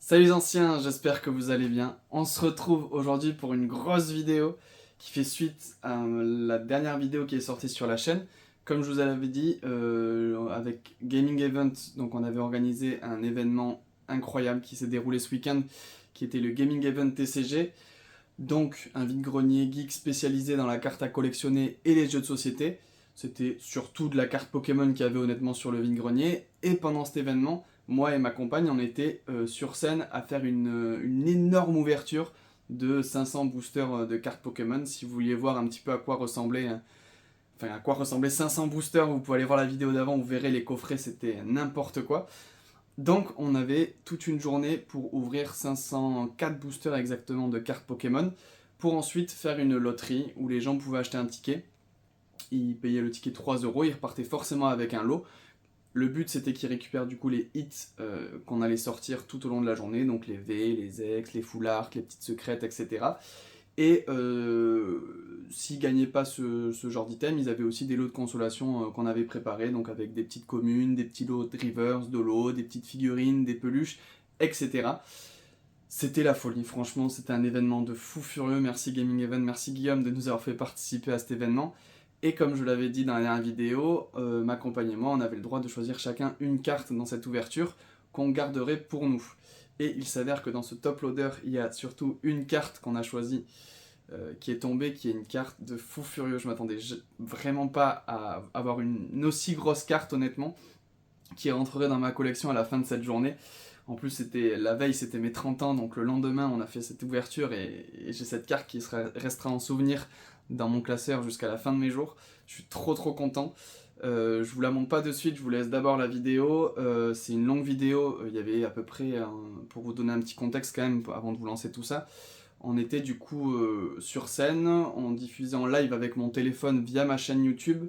Salut les anciens, j'espère que vous allez bien. On se retrouve aujourd'hui pour une grosse vidéo qui fait suite à la dernière vidéo qui est sortie sur la chaîne. Comme je vous avais dit, avec Gaming Event, donc on avait organisé un événement incroyable qui s'est déroulé ce week-end, qui était le Gaming Event TCG. Donc un vide-grenier geek spécialisé dans la carte à collectionner et les jeux de société. C'était surtout de la carte Pokémon qu'il y avait honnêtement sur le vide-grenier. Et pendant cet événement, moi et ma compagne, on était sur scène à faire une énorme ouverture de 500 boosters de cartes Pokémon. Si vous vouliez voir un petit peu à quoi ressemblaient 500 boosters, vous pouvez aller voir la vidéo d'avant, vous verrez les coffrets, c'était n'importe quoi. Donc on avait toute une journée pour ouvrir 504 boosters exactement de cartes Pokémon, pour ensuite faire une loterie où les gens pouvaient acheter un ticket. Ils payaient le ticket 3 €, ils repartaient forcément avec un lot. Le but c'était qu'ils récupèrent du coup les hits qu'on allait sortir tout au long de la journée, donc les V, les X, les full art, les petites secrètes, etc. Et s'ils gagnaient pas ce genre d'item, ils avaient aussi des lots de consolation qu'on avait préparés, donc avec des petites communes, des petits lots de Rivers, d'Holo, des petites figurines, des peluches, etc. C'était la folie, franchement, c'était un événement de fou furieux. Merci Gaming Event, merci Guillaume de nous avoir fait participer à cet événement. Et comme je l'avais dit dans la dernière vidéo, ma compagne et moi, on avait le droit de choisir chacun une carte dans cette ouverture qu'on garderait pour nous. Et il s'avère que dans ce top loader, il y a surtout une carte qu'on a choisie qui est tombée, qui est une carte de fou furieux. Je m'attendais vraiment pas à avoir une aussi grosse carte, honnêtement, qui rentrerait dans ma collection à la fin de cette journée. En plus, la veille, c'était mes 30 ans, donc le lendemain, on a fait cette ouverture et j'ai cette carte qui restera en souvenir dans mon classeur jusqu'à la fin de mes jours. Je suis trop content. Je vous la montre pas de suite, je vous laisse d'abord la vidéo. C'est une longue vidéo, il y avait à peu près, pour vous donner un petit contexte quand même, avant de vous lancer tout ça, on était du coup sur scène, on diffusait en live avec mon téléphone via ma chaîne YouTube,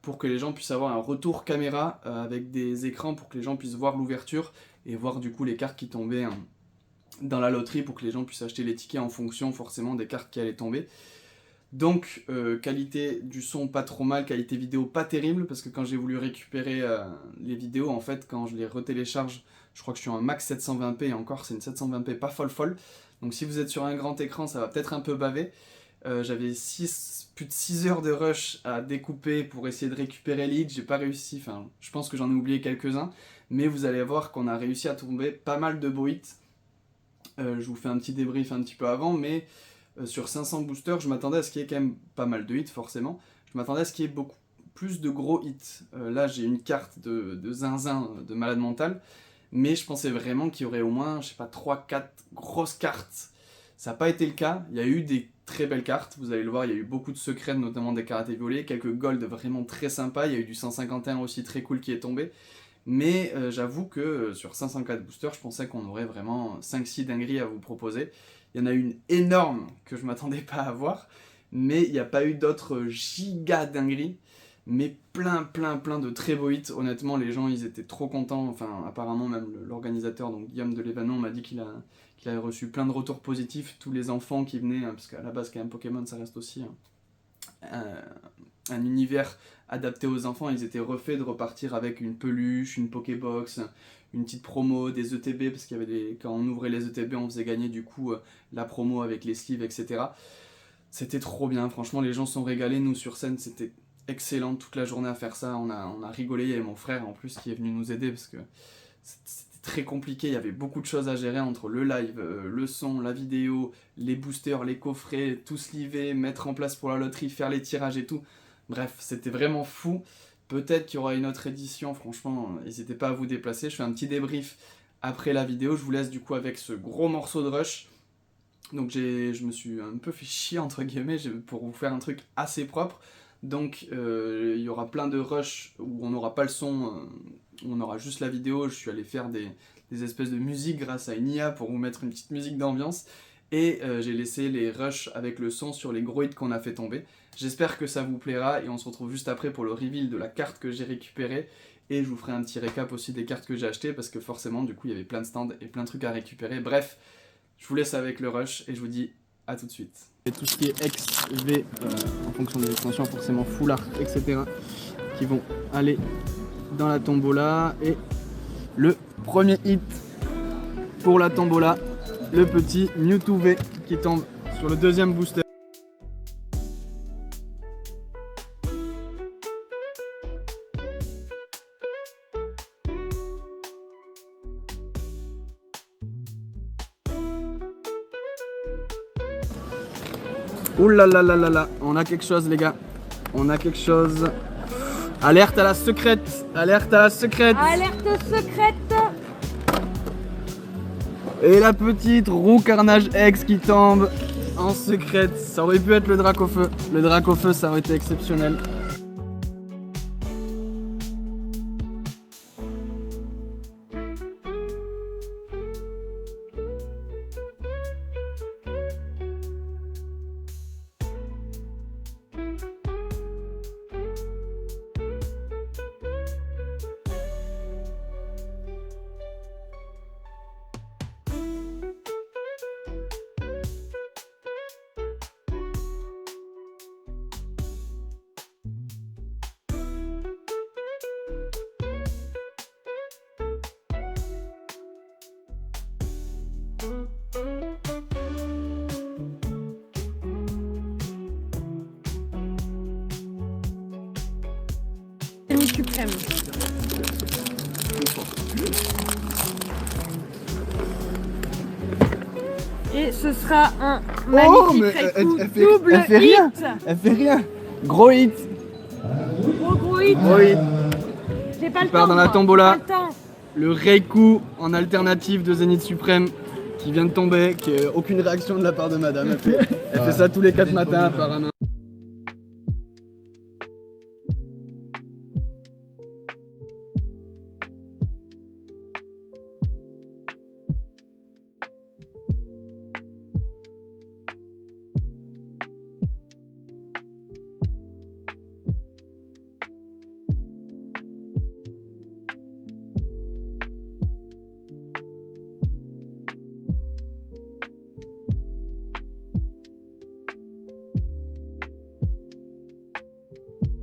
pour que les gens puissent avoir un retour caméra avec des écrans, pour que les gens puissent voir l'ouverture, et voir du coup les cartes qui tombaient dans la loterie, pour que les gens puissent acheter les tickets en fonction forcément des cartes qui allaient tomber. Donc, qualité du son pas trop mal, qualité vidéo pas terrible, parce que quand j'ai voulu récupérer les vidéos, en fait, quand je les retélécharge, je crois que je suis en max 720p, et encore c'est une 720p pas folle. Donc si vous êtes sur un grand écran, ça va peut-être un peu baver. J'avais plus de 6 heures de rush à découper pour essayer de récupérer les hits, j'ai pas réussi, enfin, je pense que j'en ai oublié quelques-uns, mais vous allez voir qu'on a réussi à tomber pas mal de beaux hits. Je vous fais un petit débrief un petit peu avant, mais sur 500 boosters, je m'attendais à ce qu'il y ait quand même pas mal de hits, forcément. Je m'attendais à ce qu'il y ait beaucoup plus de gros hits. Là, j'ai une carte de zinzin, de malade mental, mais je pensais vraiment qu'il y aurait au moins, je sais pas, 3-4 grosses cartes. Ça n'a pas été le cas, il y a eu des très belles cartes, vous allez le voir, il y a eu beaucoup de secrets, notamment des karatés violets, quelques gold vraiment très sympas, il y a eu du 151 aussi très cool qui est tombé. Mais j'avoue que sur 504 boosters, je pensais qu'on aurait vraiment 5-6 dingueries à vous proposer. Il y en a une énorme que je m'attendais pas à voir, mais il n'y a pas eu d'autres giga dingueries, mais plein de très beaux hits. Honnêtement, les gens, ils étaient trop contents, enfin apparemment même l'organisateur, donc Guillaume de l'événement, m'a dit qu'il avait reçu plein de retours positifs, tous les enfants qui venaient, parce qu'à la base, quand même, Pokémon, ça reste aussi un univers adapté aux enfants, ils étaient refaits de repartir avec une peluche, une Pokébox, une petite promo, des ETB, parce qu'il y avait quand on ouvrait les ETB, on faisait gagner du coup la promo avec les sleeves, etc. C'était trop bien, franchement, les gens sont régalés, nous sur scène, c'était excellent toute la journée à faire ça, on a rigolé, il y avait mon frère en plus qui est venu nous aider, parce que c'était très compliqué, il y avait beaucoup de choses à gérer entre le live, le son, la vidéo, les boosters, les coffrets, tout sliver, mettre en place pour la loterie, faire les tirages et tout. Bref, c'était vraiment fou. Peut-être qu'il y aura une autre édition, franchement, n'hésitez pas à vous déplacer. Je fais un petit débrief après la vidéo. Je vous laisse du coup avec ce gros morceau de rush. Donc je me suis un peu fait chier entre guillemets pour vous faire un truc assez propre. Donc il y aura plein de rush où on n'aura pas le son, où on aura juste la vidéo. Je suis allé faire des espèces de musique grâce à une IA pour vous mettre une petite musique d'ambiance. Et j'ai laissé les rushs avec le son sur les gros hits qu'on a fait tomber. J'espère que ça vous plaira et on se retrouve juste après pour le reveal de la carte que j'ai récupérée. Et je vous ferai un petit récap aussi des cartes que j'ai achetées parce que forcément du coup il y avait plein de stands et plein de trucs à récupérer. Bref, je vous laisse avec le rush et je vous dis à tout de suite. Et tout ce qui est X, V, en fonction des extensions, forcément full art, etc. qui vont aller dans la tombola. Et le premier hit pour la tombola, le petit Mewtwo V qui tombe sur le deuxième booster. Ouh là là là là là, on a quelque chose les gars, on a quelque chose. Alerte à la secrète, alerte à la secrète. Alerte secrète. Et la petite roue Carnage X qui tombe en secrète. Ça aurait pu être le Dracofeu. Le Dracofeu, ça aurait été exceptionnel. Suprême. Et ce sera un magnifique double elle fait rien. Elle fait rien. Gros hit. Gros hit. Gros hit. J'ai pas le Part temps. dans la tombola. Pas le temps. Le Reiku en alternative de Zénith Suprême qui vient de tomber, qui est aucune réaction de la part de madame. Elle fait ça tous les 4 matins apparemment.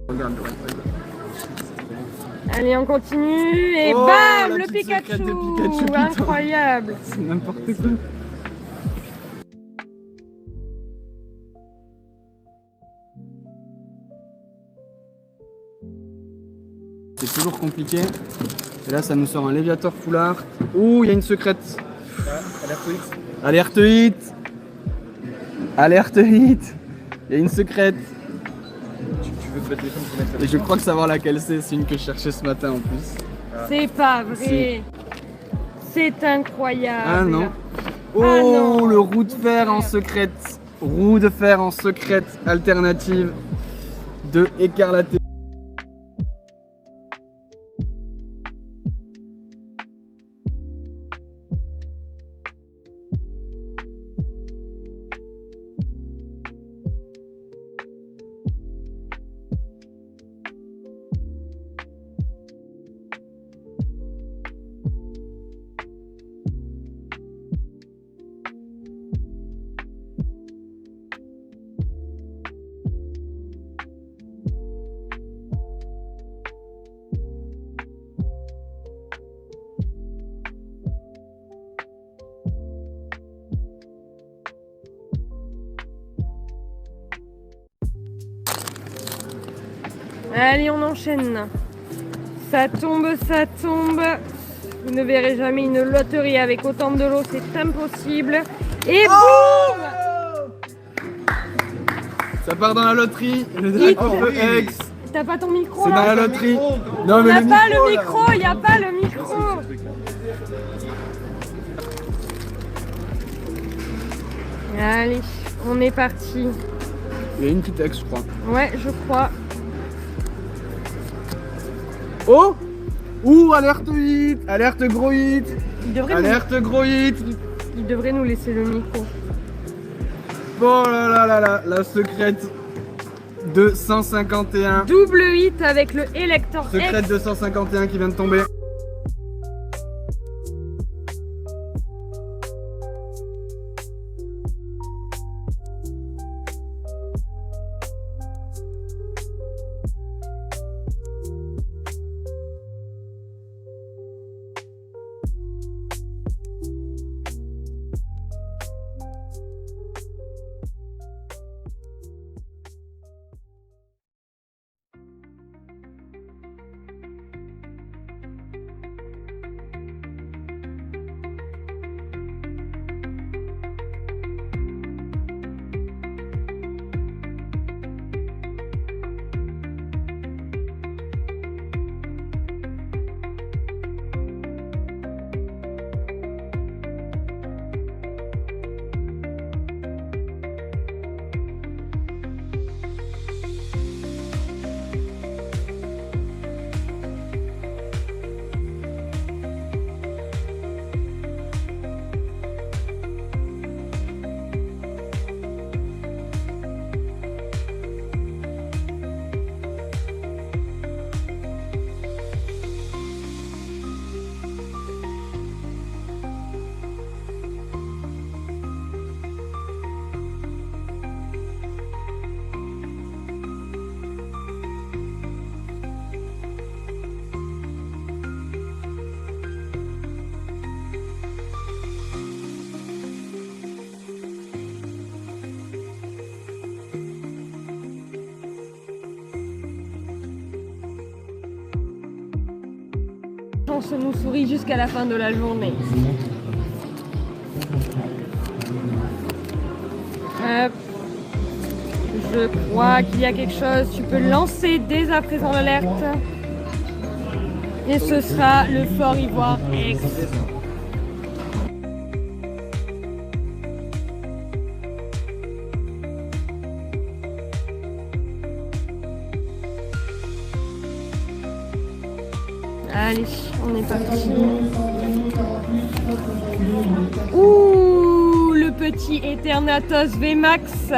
Regarde, Allez, on continue et Oh, bam, la le petite secrète Pikachu, de Pikachu, putain. incroyable. c'est n'importe quoi. C'est toujours compliqué. Et là, ça nous sort un Léviator full art. Ouh, il y a une secrète. Alerte hit. Alerte hit. Alerte hit. Il y a une secrète. Tu veux te mettre les choses pour mettre Et je crois que savoir laquelle c'est une que je cherchais ce matin en plus. C'est pas vrai. C'est incroyable. Ah non. Oh, Ah non. le roue de fer en secrète. Roue de fer en secrète alternative de Écarlaté. Allez, on enchaîne. Ça tombe, ça tombe. Vous ne verrez jamais une loterie avec autant de lots, c'est impossible. Et boum! Ça part dans la loterie. Le Dracofeu X. T'as pas ton micro C'est là? dans la loterie. Non, On mais n'a le pas micro, le là. micro, il n'y a pas le micro. Allez, on est parti. Il y a une petite X, je crois. Ouais, je crois. Oh! Ouh, alerte hit! Alerte gros hit! Alerte gros hit! Il devrait nous laisser le micro. Oh là là là là, la secrète de 151. Double hit avec le Elector X. Secrète de 151 qui vient de tomber. chance nous sourit jusqu'à la fin de la journée. Hop. Je crois qu'il y a quelque chose. Tu peux lancer dès à présent l'alerte. Et ce sera le Fort Ivoire X. Allez, on est parti. Ouh, le petit Eternatus VMAX.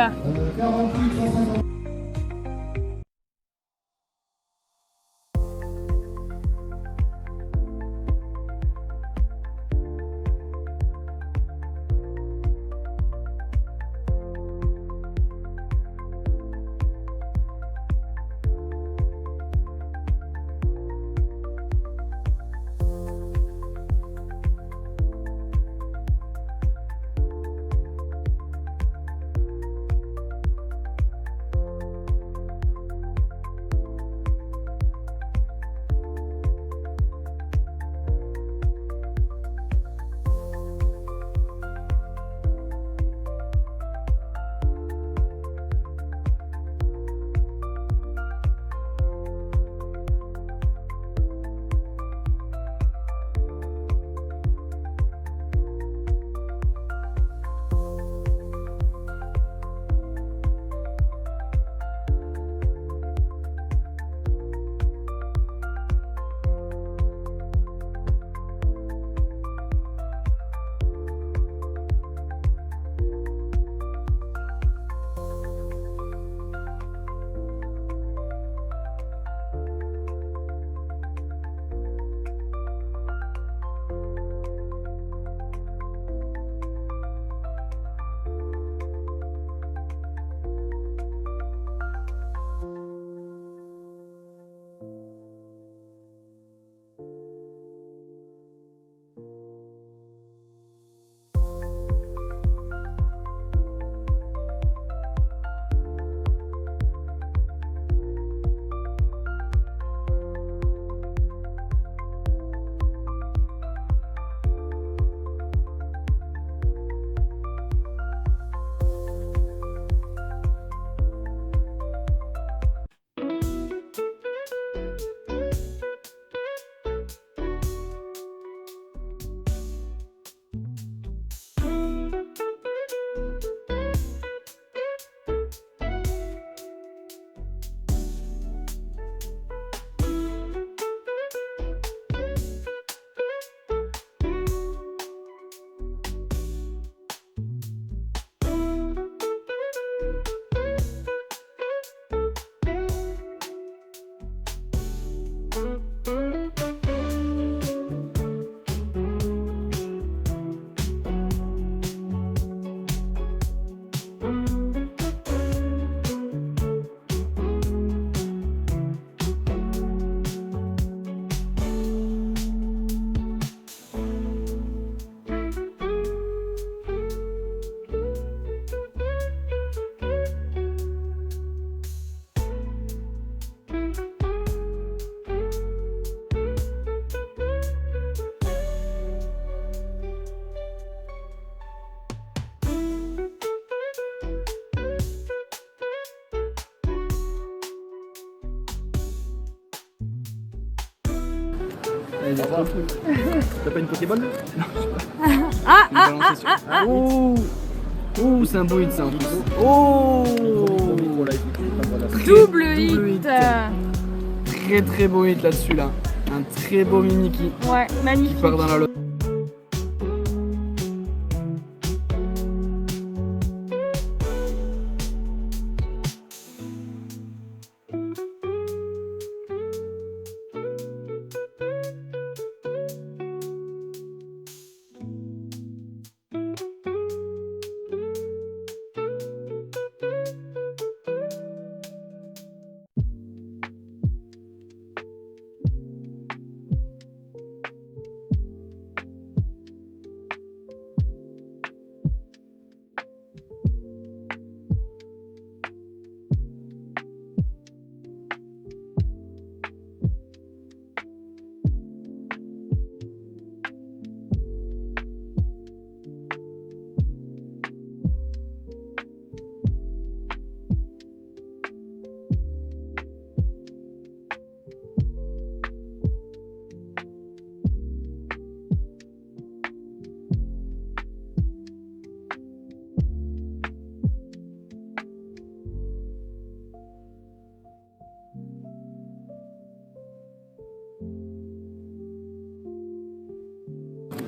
T'as pas une Pokéball? Ouh, ouh, c'est un beau hit ça en plus. Oh, Double Double hit. très très beau hit là-dessus là. Un très beau Mimikyu Ouais, qui magnifique. part dans la loterie.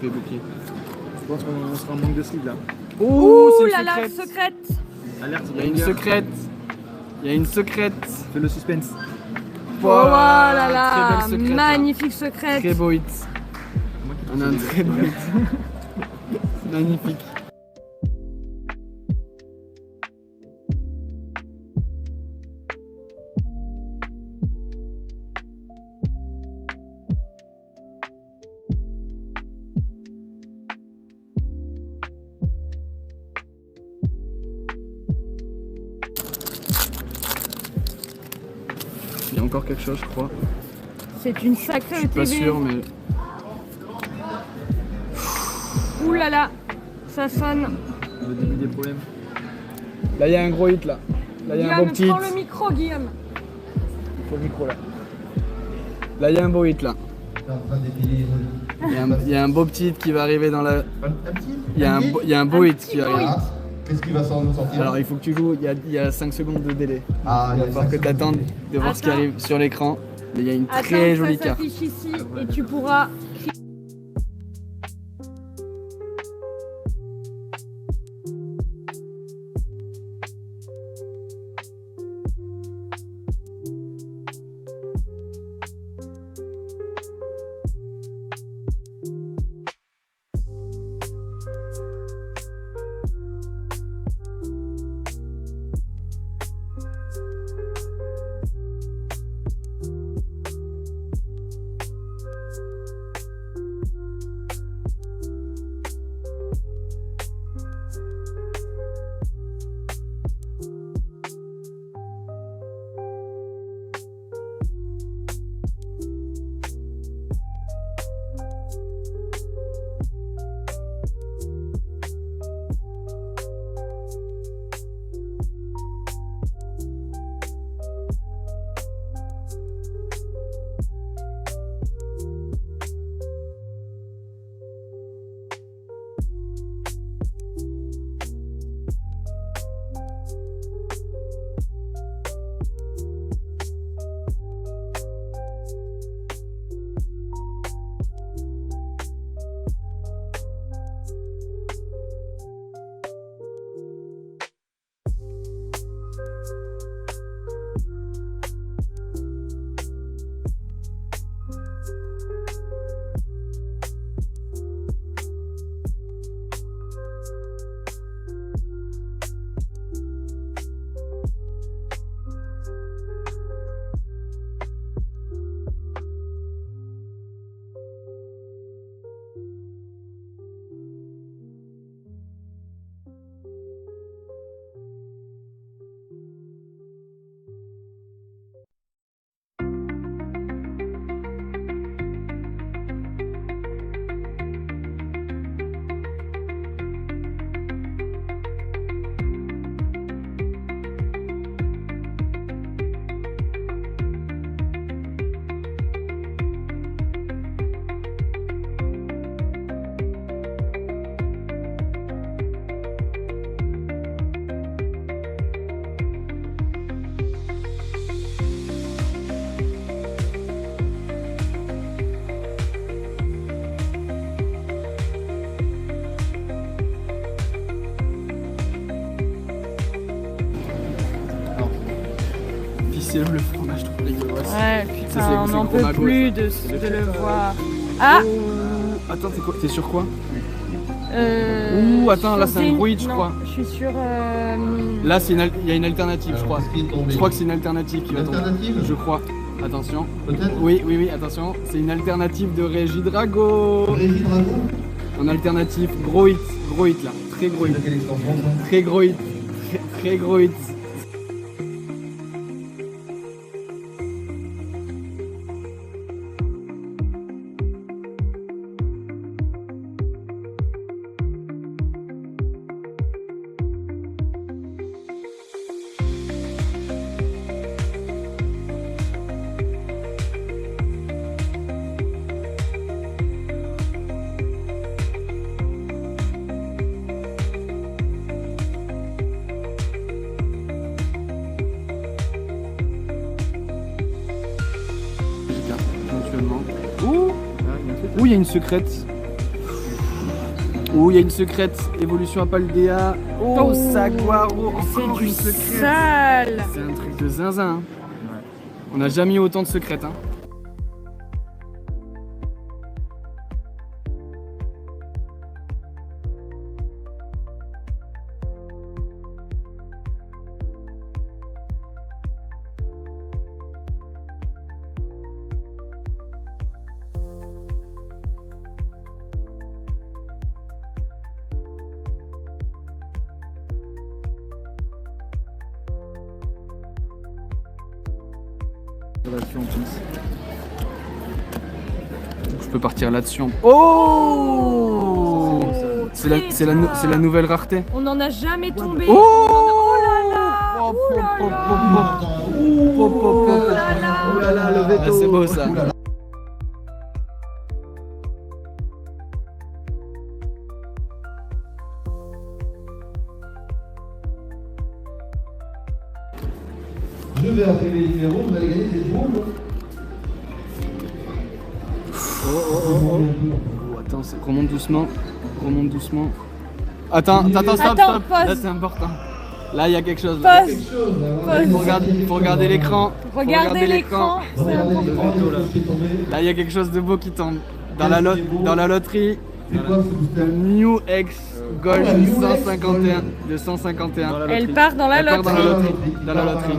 épée bouclier. Je pense qu'on sera en manque de slip là. Oh, c'est Ouh une là là, secrète. secrète. Alerte, Il y a une secrète. Il y a une secrète. Fais le suspense. Oh là là, très belle secrète, magnifique secrète. Très beau hit. On a un très beau hit. Magnifique. Il y a encore quelque chose, je crois. C'est une sacrée Je suis pas ETB. sûr, mais Ouh là là, ça sonne. Le début des problèmes. là, il y a un gros hit là. Là, il y a un beau Guillaume, petit hit. prends le micro, Guillaume. Faut le micro là. Là, il y a un beau hit là. Il y a un beau petit hit qui va arriver dans la. Il y a un beau hit qui va arriver. Qu'est-ce qui va sortir? Alors, il faut que tu joues. Il y a 5 secondes de délai. Ah, Il va falloir que tu attendes de voir ce qui Attends. arrive sur l'écran. Mais il y a une Attends, très jolie ça carte. s'affiche ici et tu pourras. C'est le fromage trop dégueulasse. Ouais, Ça, putain, c'est on n'en gros peut magot, plus de le voir. Ah Attends, t'es quoi? T'es sur quoi? euh, Ouh, attends, là, c'est un sur gros hit, je non, crois. Je suis sur. Là, il y a une alternative, je crois. Qu'est-ce qui est tombé? Je crois que c'est une alternative qui va tomber. Alternative? Je crois. Attention. Peut-être? Oui, attention. C'est une alternative de Régie Drago. Régie Drago? En alternative, gros hit là. Très gros hit. De quelle extension ça? Très gros hit. Très gros hit. Éventuellement. Ouh, il y a une secrète. Oh, il y a une secrète. Évolution à Paldea. Oh, Oh, Saguaro. C'est Encore du une secrète. sale. C'est un truc de zinzin. Hein. On n'a jamais eu autant de secrètes. Hein. Relation en plus. Je peux partir là-dessus. Oh, c'est la nouvelle rareté. On n'en a jamais tombé. Oh, Oh là là. Hop, Oh là hop, là. hop, hop, hop, hop, hop. Oh là là. Oh là là, le Ah, veto. c'est beau ça. Je vais appeler les numéros, vous allez gagner des boules. Oh, attends, remonte doucement. Remonte doucement. Attends, stop, Attends, stop. pause. Là, c'est important. Là, il y a quelque chose. Là. Pause. Quelque chose, là, Il voilà. faut regarder l'écran. Faut Regardez l'écran. C'est Regardez important. l'écran, il y a quelque chose qui est tombé. Là, il y a quelque chose de beau qui tombe. Dans la loterie, C'est quoi ce booster? le New X Gold Ah, la New X 151. De 151. Dans la Elle loterie. part dans la Elle part dans loterie. la loterie. Dans la loterie.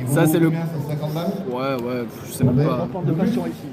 Il Ça, vaut c'est le- combien, 150 balles? Ouais, je sais même pas. On parle de passion ici.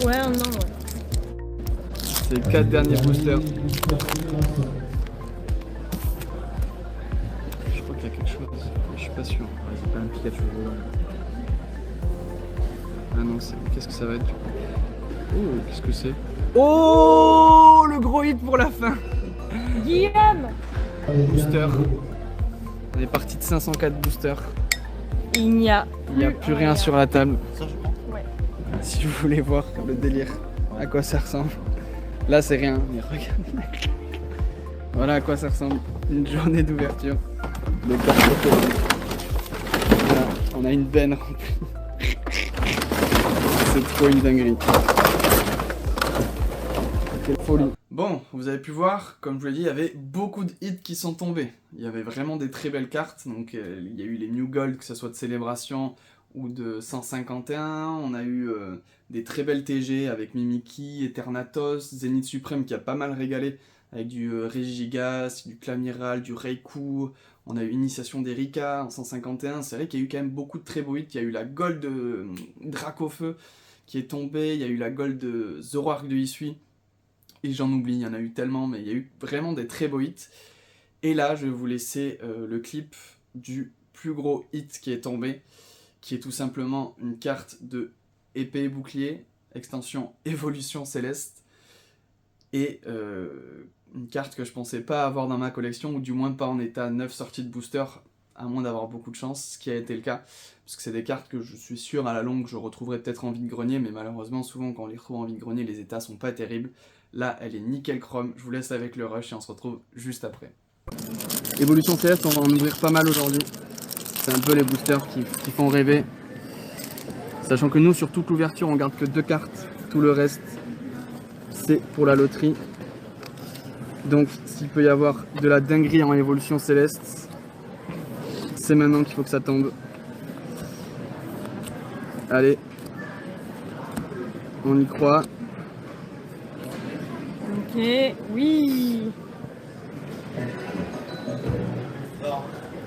Ouais, un an, ouais. C'est les 4 derniers boosters. Je crois qu'il y a quelque chose, mais je suis pas sûr. Ouais, c'est pas un Pikachu volant. Ah non, qu'est-ce que ça va être du coup? Oh, qu'est-ce que c'est? Oh, le gros hit pour la fin. Guillaume! Booster. On est parti de 504 boosters. Il n'y a Plus rien sur la table. Ouais. Si vous voulez voir le délire, à quoi ça ressemble. Là c'est rien, mais regarde. Voilà à quoi ça ressemble. Une journée d'ouverture. De cartes Pokémon. Voilà, on a une benne remplie. C'est trop une dinguerie. Quelle folie. Bon, vous avez pu voir, comme je vous l'ai dit, il y avait beaucoup de hits qui sont tombés. Il y avait vraiment des très belles cartes. Donc il y a eu les New Gold, que ce soit de Célébration ou de 151. On a eu des très belles TG avec Mimikyu, Eternatus, Zénith Suprême qui a pas mal régalé avec du Regigigas, du Clamiral, du Raikou. On a eu Initiation d'Erika en 151. C'est vrai qu'il y a eu quand même beaucoup de très beaux hits. Il y a eu la Gold de Dracofeu qui est tombée. Il y a eu la Gold de Zoroark de Hisui. Et j'en oublie, il y en a eu tellement, mais il y a eu vraiment des très beaux hits. Et là, je vais vous laisser le clip du plus gros hit qui est tombé, qui est tout simplement une carte de épée et bouclier, extension Évolution Céleste, et une carte que je pensais pas avoir dans ma collection, ou du moins pas en état 9 sorties de booster, à moins d'avoir beaucoup de chance, ce qui a été le cas, parce que c'est des cartes que je suis sûr à la longue je retrouverai peut-être en vide-grenier, mais malheureusement souvent quand on les retrouve en vide-grenier, les états sont pas terribles. Là, elle est nickel chrome, je vous laisse avec le rush et on se retrouve juste après. Évolution Céleste, on va en ouvrir pas mal aujourd'hui. C'est un peu les boosters qui font rêver. Sachant que nous, sur toute l'ouverture, on garde que 2 cartes. Tout le reste, c'est pour la loterie. Donc, s'il peut y avoir de la dinguerie en Évolution Céleste, c'est maintenant qu'il faut que ça tombe. Allez. On y croit. Ok, oui.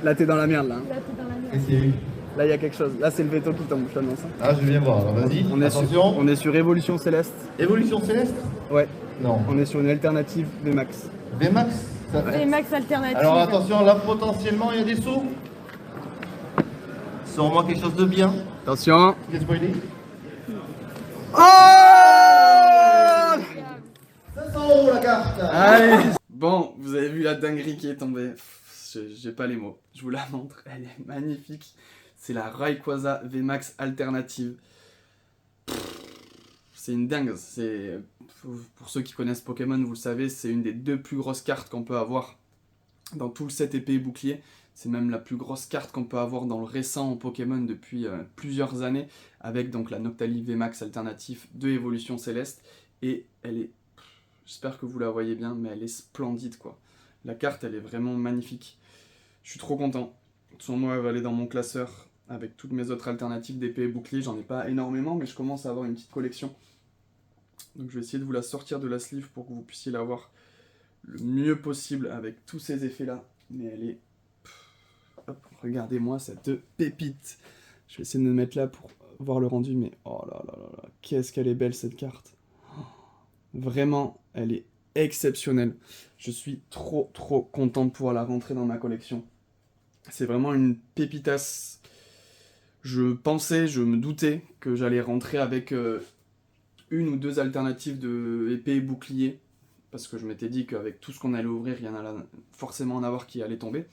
Là, t'es dans la merde, là. Là, t'es dans la merde. Et c'est lui. Là, il y a quelque chose. Là, c'est le veto qui tombe, je t'annonce. Ah, je viens voir. Alors, vas-y. Attention. On est sur Évolution Céleste. Évolution Céleste? Ouais. Non. On est sur une alternative VMAX. VMAX ça... Et max alternative. Alors attention, là potentiellement il y a des sauts. Sûrement quelque chose de bien. Attention. Qu'est-ce que spoilé? Oh 500 € la carte. Allez. Bon, vous avez vu la dinguerie qui est tombée. J'ai pas les mots. Je vous la montre. Elle est magnifique. C'est la Rayquaza VMAX alternative. C'est une dingue. C'est... Pour ceux qui connaissent Pokémon, vous le savez, c'est une des 2 plus grosses cartes qu'on peut avoir dans tout le set épée et bouclier. C'est même la plus grosse carte qu'on peut avoir dans le récent en Pokémon depuis plusieurs années, avec donc la Noctali VMAX alternative de Évolution Céleste. Et elle est, j'espère que vous la voyez bien, mais elle est splendide quoi. La carte, elle est vraiment magnifique. Je suis trop content. Son moi, elle va aller dans mon classeur avec toutes mes autres alternatives d'épée et bouclier. J'en ai pas énormément, mais je commence à avoir une petite collection. Donc je vais essayer de vous la sortir de la sleeve pour que vous puissiez la voir le mieux possible avec tous ces effets là. Mais elle est... Hop, regardez-moi cette pépite. Je vais essayer de me mettre là pour voir le rendu, mais oh là là là là, qu'est-ce qu'elle est belle cette carte. Vraiment, elle est exceptionnelle. Je suis trop content de pouvoir la rentrer dans ma collection. C'est vraiment une pépitasse. Je me doutais que j'allais rentrer avec... une ou 2 alternatives de épée et bouclier, parce que je m'étais dit qu'avec tout ce qu'on allait ouvrir, il y en allait forcément en avoir qui allait tomber.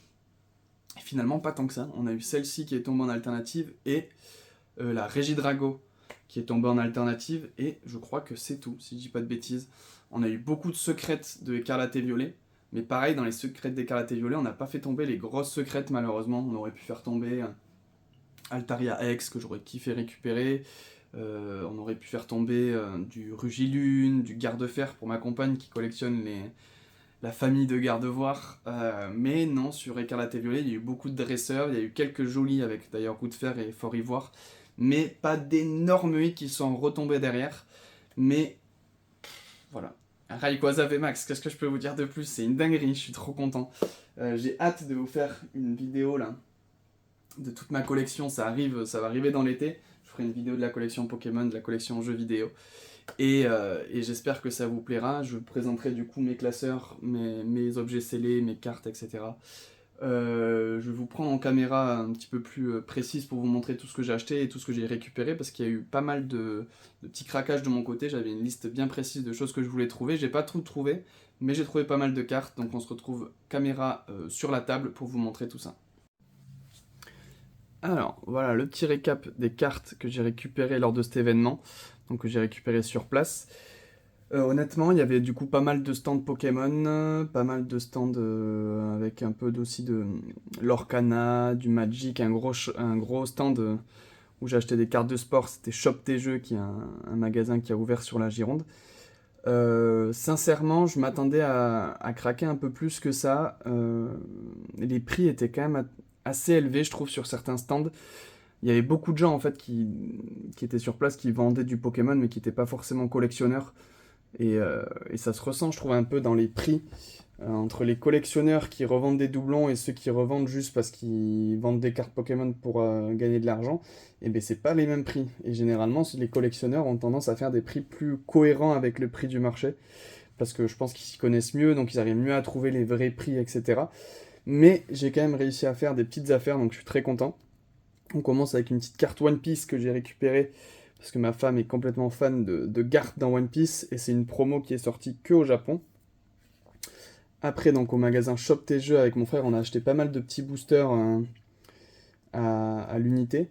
Et finalement, pas tant que ça. On a eu celle-ci qui est tombée en alternative, et la Regidrago qui est tombée en alternative, et je crois que c'est tout, si je dis pas de bêtises. On a eu beaucoup de secrètes de Écarlate et Violet, mais pareil, dans les secrètes d'Écarlate et Violet, on n'a pas fait tomber les grosses secrètes, malheureusement. On aurait pu faire tomber Altaria X, que j'aurais kiffé récupérer. On aurait pu faire tomber du Rugilune, du Garde-Fer pour ma compagne qui collectionne la famille de Gardevoir. Mais non, sur Écarlate et Violet, il y a eu beaucoup de dresseurs, il y a eu quelques jolis avec d'ailleurs Roue de Fer et Fort Ivoire, mais pas d'énormes hits qui sont retombés derrière. Mais voilà. Rayquaza VMAX, qu'est-ce que je peux vous dire de plus? C'est une dinguerie, je suis trop content. J'ai hâte de vous faire une vidéo là de toute ma collection, ça va arriver dans l'été. Je ferai une vidéo de la collection Pokémon, de la collection jeux vidéo. Et j'espère que ça vous plaira. Je vous présenterai du coup mes classeurs, mes objets scellés, mes cartes, etc. Je vais vous prendre en caméra un petit peu plus précise pour vous montrer tout ce que j'ai acheté et tout ce que j'ai récupéré, parce qu'il y a eu pas mal de petits craquages de mon côté. J'avais une liste bien précise de choses que je voulais trouver. J'ai pas tout trouvé, mais j'ai trouvé pas mal de cartes, donc on se retrouve caméra sur la table pour vous montrer tout ça. Alors, voilà le petit récap des cartes que j'ai récupérées lors de cet événement, donc que j'ai récupéré sur place. Honnêtement, il y avait du coup pas mal de stands Pokémon, pas mal de stands avec un peu aussi de l'Orcana, du Magic, un gros stand où j'ai acheté des cartes de sport, c'était Shop tes Jeux, qui est un magasin qui a ouvert sur la Gironde. Sincèrement, je m'attendais à craquer un peu plus que ça. Les prix étaient quand même assez élevés, je trouve, sur certains stands. Il y avait beaucoup de gens en fait qui étaient sur place, qui vendaient du Pokémon, mais qui n'étaient pas forcément collectionneurs. Et ça se ressent, je trouve, un peu dans les prix, entre les collectionneurs qui revendent des doublons et ceux qui revendent juste parce qu'ils vendent des cartes Pokémon pour gagner de l'argent. Et bien c'est pas les mêmes prix. Et généralement, les collectionneurs ont tendance à faire des prix plus cohérents avec le prix du marché, parce que je pense qu'ils s'y connaissent mieux, donc ils arrivent mieux à trouver les vrais prix, etc. Mais j'ai quand même réussi à faire des petites affaires, donc je suis très content. On commence avec une petite carte One Piece que j'ai récupérée, parce que ma femme est complètement fan de cartes dans One Piece, et c'est une promo qui est sortie que au Japon. Après, donc au magasin Shop tes Jeux, avec mon frère, on a acheté pas mal de petits boosters à l'unité.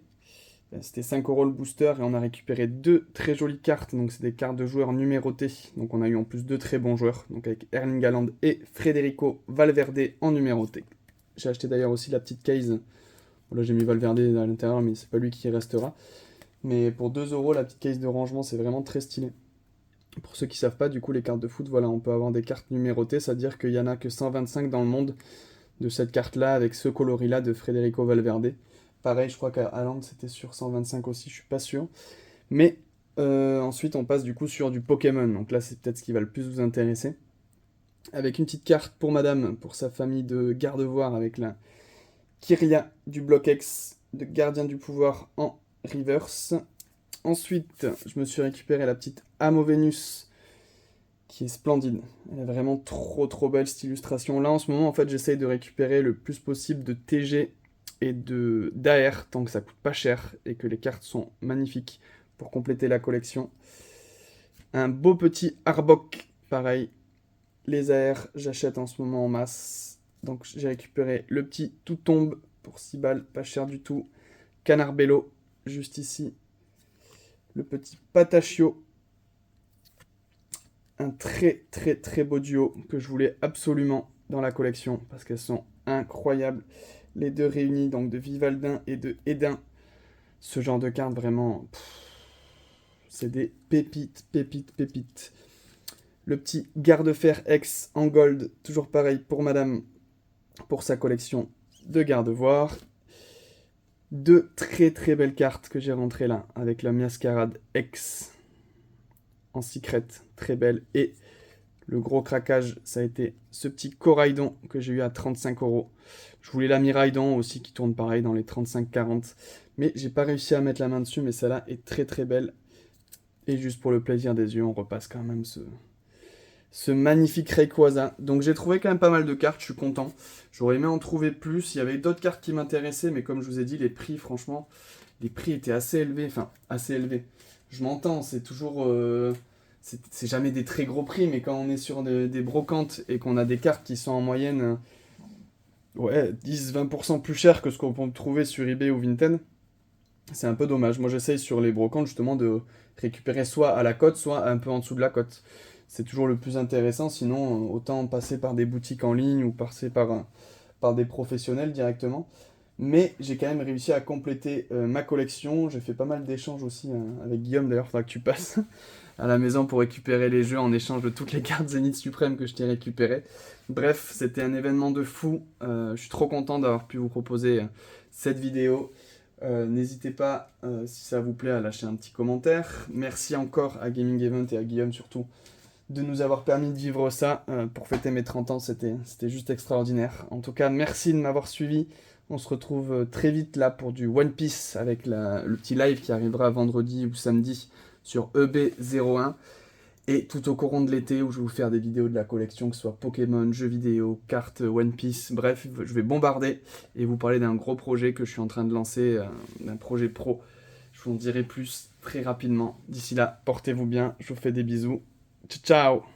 C'était 5 € le booster, et on a récupéré 2 très jolies cartes, donc c'est des cartes de joueurs numérotées. Donc on a eu en plus 2 très bons joueurs, donc avec Erling Haaland et Federico Valverde en numéroté. J'ai acheté d'ailleurs aussi la petite case. Là j'ai mis Valverde à l'intérieur, mais c'est pas lui qui restera. Mais pour 2 €, la petite case de rangement, c'est vraiment très stylé. Pour ceux qui savent pas, du coup, les cartes de foot, voilà, on peut avoir des cartes numérotées, c'est-à-dire qu'il y en a que 125 dans le monde de cette carte-là, avec ce coloris-là de Federico Valverde. Pareil, je crois qu'à Haaland, c'était sur 125 aussi, je suis pas sûr. Mais ensuite, on passe du coup sur du Pokémon. Donc là, c'est peut-être ce qui va le plus vous intéresser. Avec une petite carte pour madame, pour sa famille de garde-voir, avec la Kyria du bloc X, de gardien du pouvoir en reverse. Ensuite, je me suis récupéré la petite Amovenus, qui est splendide. Elle est vraiment trop belle, cette illustration. Là, en ce moment, en fait, j'essaye de récupérer le plus possible de TG et d'AR, tant que ça coûte pas cher et que les cartes sont magnifiques pour compléter la collection. Un beau petit Arbok, pareil. Les AR, j'achète en ce moment en masse. Donc, j'ai récupéré le petit Tout Tombe pour 6 balles, pas cher du tout. Canarbello, juste ici. Le petit Patachio. Un très beau duo que je voulais absolument dans la collection parce qu'elles sont incroyables. Les deux réunis, donc de Vivaldin et de Edin. Ce genre de cartes, vraiment, c'est des pépites. Le petit Garde-Fer X en gold, toujours pareil pour madame, pour sa collection de garde-voir. 2 très belles cartes que j'ai rentrées là, avec la Miascarade X en secret, très belle. Et le gros craquage, ça a été ce petit Coraidon que j'ai eu à 35 €. Je voulais la Miraidon aussi, qui tourne pareil dans les 35-40. Mais j'ai pas réussi à mettre la main dessus, mais celle-là est très belle. Et juste pour le plaisir des yeux, on repasse quand même ce magnifique Rayquaza. Donc j'ai trouvé quand même pas mal de cartes, je suis content. J'aurais aimé en trouver plus. Il y avait d'autres cartes qui m'intéressaient, mais comme je vous ai dit, les prix, franchement, les prix étaient assez élevés. Enfin, assez élevés. Je m'entends, c'est toujours... c'est jamais des très gros prix, mais quand on est sur des brocantes et qu'on a des cartes qui sont en moyenne 10-20% plus chères que ce qu'on peut trouver sur eBay ou Vinted, c'est un peu dommage. Moi j'essaye sur les brocantes justement de récupérer soit à la cote, soit un peu en dessous de la cote. C'est toujours le plus intéressant, sinon autant passer par des boutiques en ligne ou passer par des professionnels directement. Mais j'ai quand même réussi à compléter ma collection. J'ai fait pas mal d'échanges aussi avec Guillaume, d'ailleurs, il faudra que tu passes à la maison pour récupérer les jeux en échange de toutes les cartes Zénith Suprême que je t'ai récupérées. Bref, c'était un événement de fou. Je suis trop content d'avoir pu vous proposer cette vidéo. N'hésitez pas, si ça vous plaît, à lâcher un petit commentaire. Merci encore à Gaming Event et à Guillaume surtout de nous avoir permis de vivre ça pour fêter mes 30 ans. C'était juste extraordinaire. En tout cas, merci de m'avoir suivi. On se retrouve très vite là pour du One Piece avec le petit live qui arrivera vendredi ou samedi sur EB01. Et tout au courant de l'été où je vais vous faire des vidéos de la collection, que ce soit Pokémon, jeux vidéo, cartes, One Piece, bref, je vais bombarder et vous parler d'un gros projet que je suis en train de lancer, d'un projet pro. Je vous en dirai plus très rapidement. D'ici là, portez-vous bien, je vous fais des bisous. Ciao, ciao!